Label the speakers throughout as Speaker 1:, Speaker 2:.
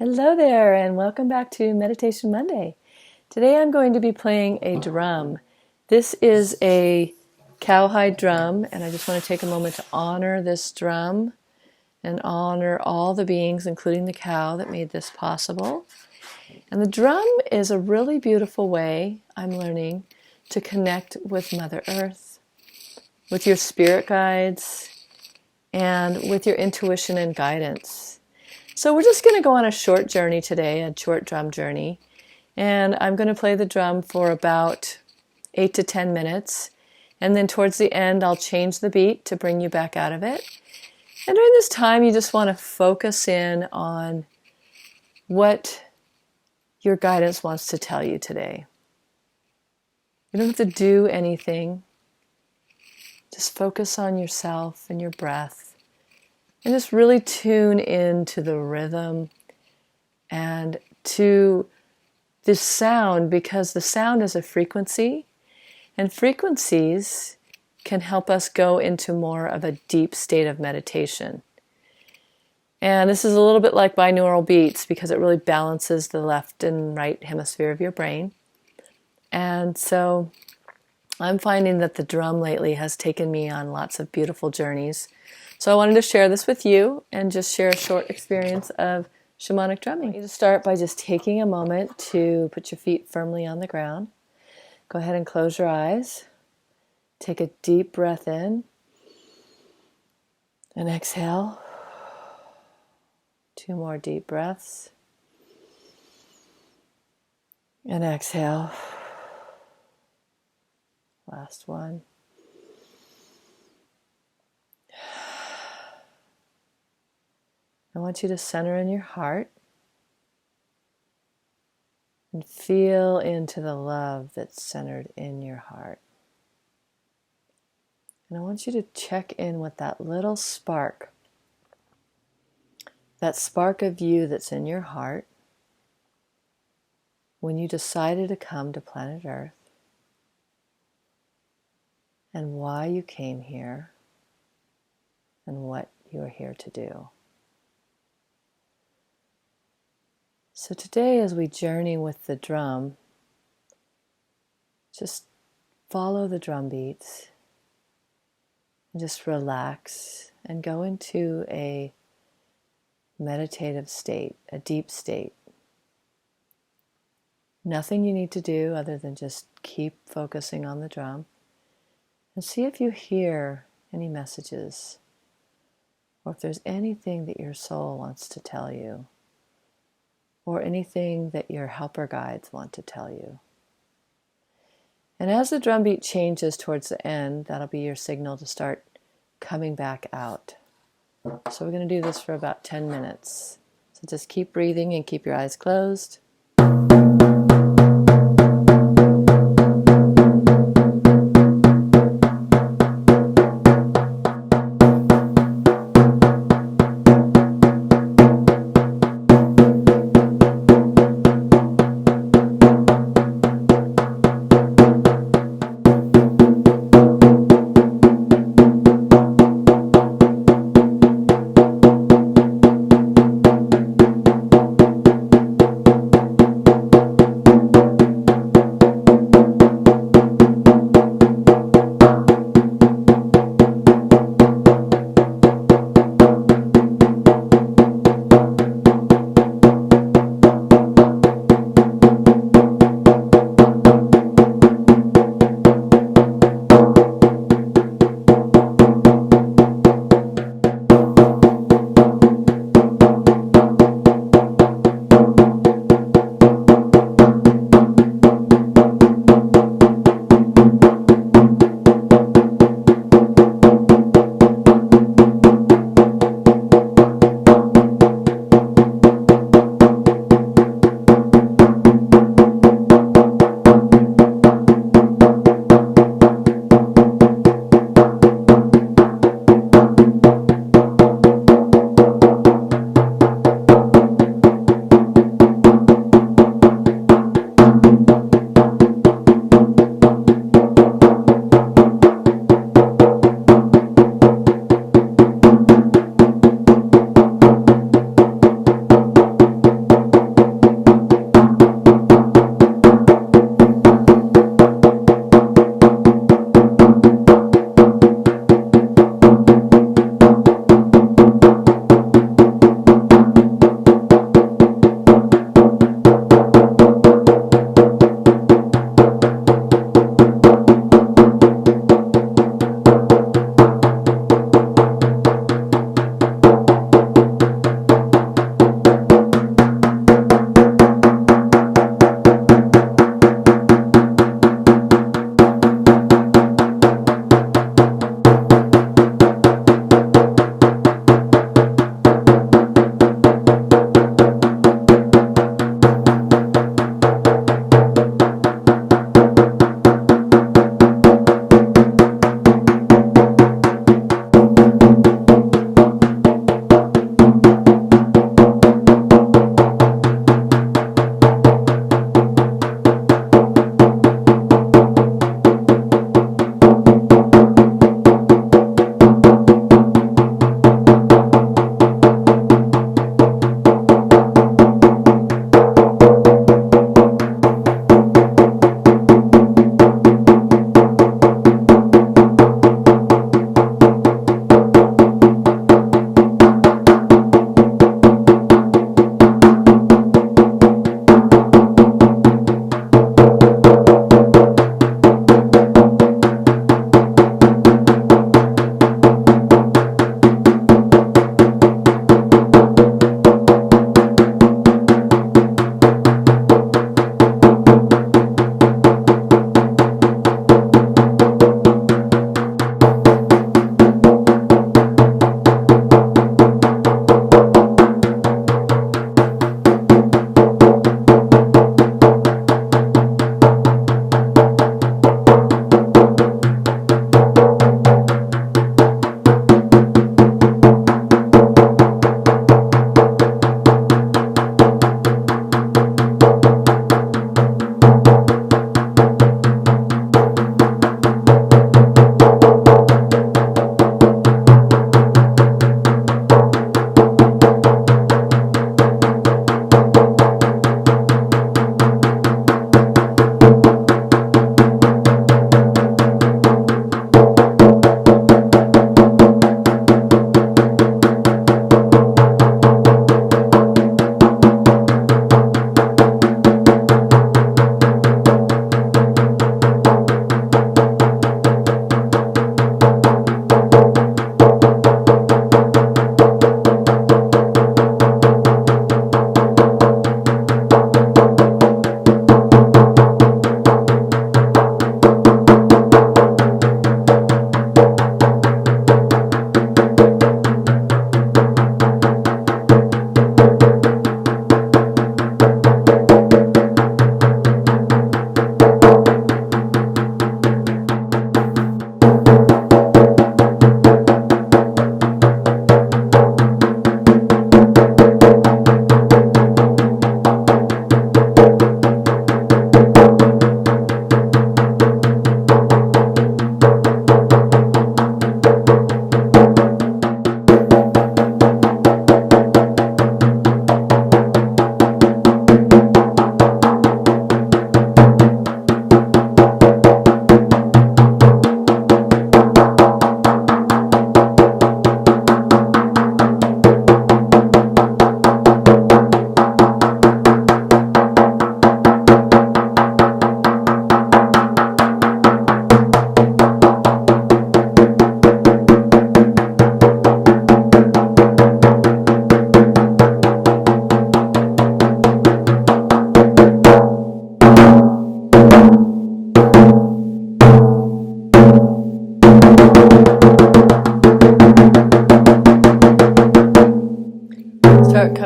Speaker 1: Hello there, and welcome back to Meditation Monday. Today I'm going to be playing a drum. This is a cowhide drum, and I just want to take a moment to honor this drum and honor all the beings, including the cow, that made this possible. And the drum is a really beautiful way, I'm learning, to connect with Mother Earth, with your spirit guides, and with your intuition and guidance. So we're just going to go on a short journey today, a short drum journey. And I'm going to play the drum for about 8 to 10 minutes. And then towards the end, I'll change the beat to bring you back out of it. And during this time, you just want to focus in on what your guidance wants to tell you today. You don't have to do anything. Just focus on yourself and your breath. And just really tune into the rhythm and to the sound, because the sound is a frequency, and frequencies can help us go into more of a deep state of meditation. And this is a little bit like binaural beats because it really balances the left and right hemisphere of your brain. And so I'm finding that the drum lately has taken me on lots of beautiful journeys. So I wanted to share this with you and just share a short experience of shamanic drumming. I want you to start by just taking a moment to put your feet firmly on the ground. Go ahead and close your eyes. Take a deep breath in and exhale. 2 more deep breaths. And exhale. Last one. I want you to center in your heart and feel into the love that's centered in your heart. And I want you to check in with that little spark, that spark of you that's in your heart when you decided to come to planet Earth, and why you came here and what you are here to do. So today, as we journey with the drum, just follow the drum beats and just relax and go into a meditative state, a deep state. Nothing you need to do other than just keep focusing on the drum and see if you hear any messages or if there's anything that your soul wants to tell you, or anything that your helper guides want to tell you. And as the drum beat changes towards the end, that'll be your signal to start coming back out. So we're going to do this for about 10 minutes. So just keep breathing and keep your eyes closed.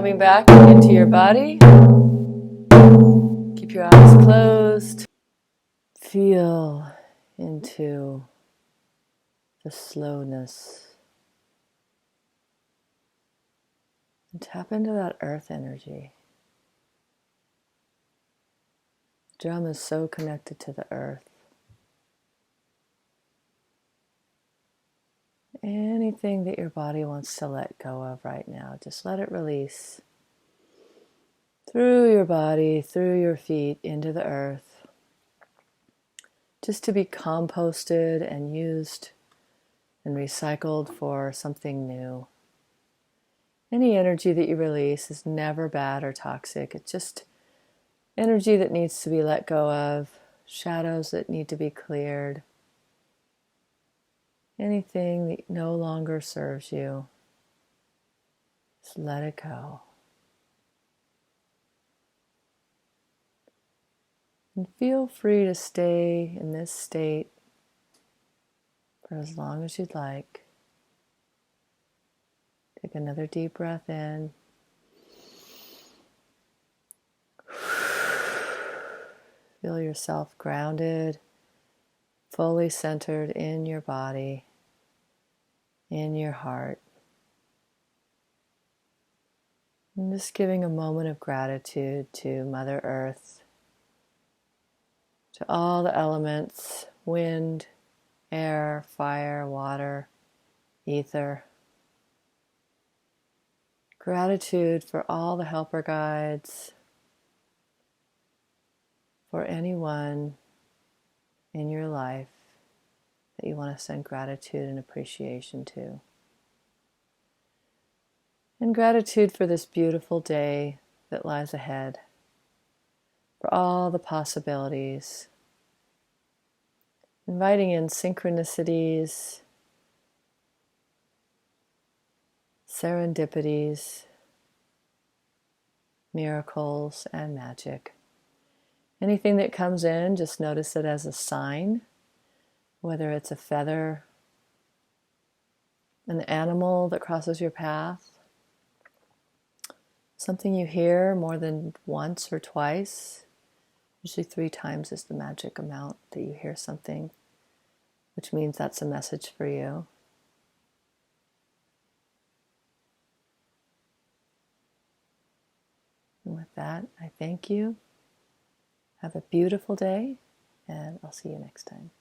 Speaker 1: coming back into your body. Keep your eyes closed. Feel into the slowness. And tap into that earth energy. The drum is so connected to the earth. Anything that your body wants to let go of right now, just let it release. Through your body, through your feet, into the earth. Just to be composted and used and recycled for something new. Any energy that you release is never bad or toxic. It's just energy that needs to be let go of, shadows that need to be cleared. Anything that no longer serves you, just let it go. And feel free to stay in this state for as long as you'd like. Take another deep breath in. Feel yourself grounded, fully centered in your body, in your heart. And just giving a moment of gratitude to Mother Earth, to all the elements, wind, air, fire, water, ether. Gratitude for all the helper guides, for anyone in your life that you want to send gratitude and appreciation to. And gratitude for this beautiful day that lies ahead, for all the possibilities, inviting in synchronicities, serendipities, miracles, and magic. Anything that comes in, just notice it as a sign, whether it's a feather, an animal that crosses your path, something you hear more than once or twice. Usually 3 times is the magic amount that you hear something, which means that's a message for you. And with that, I thank you. Have a beautiful day, and I'll see you next time.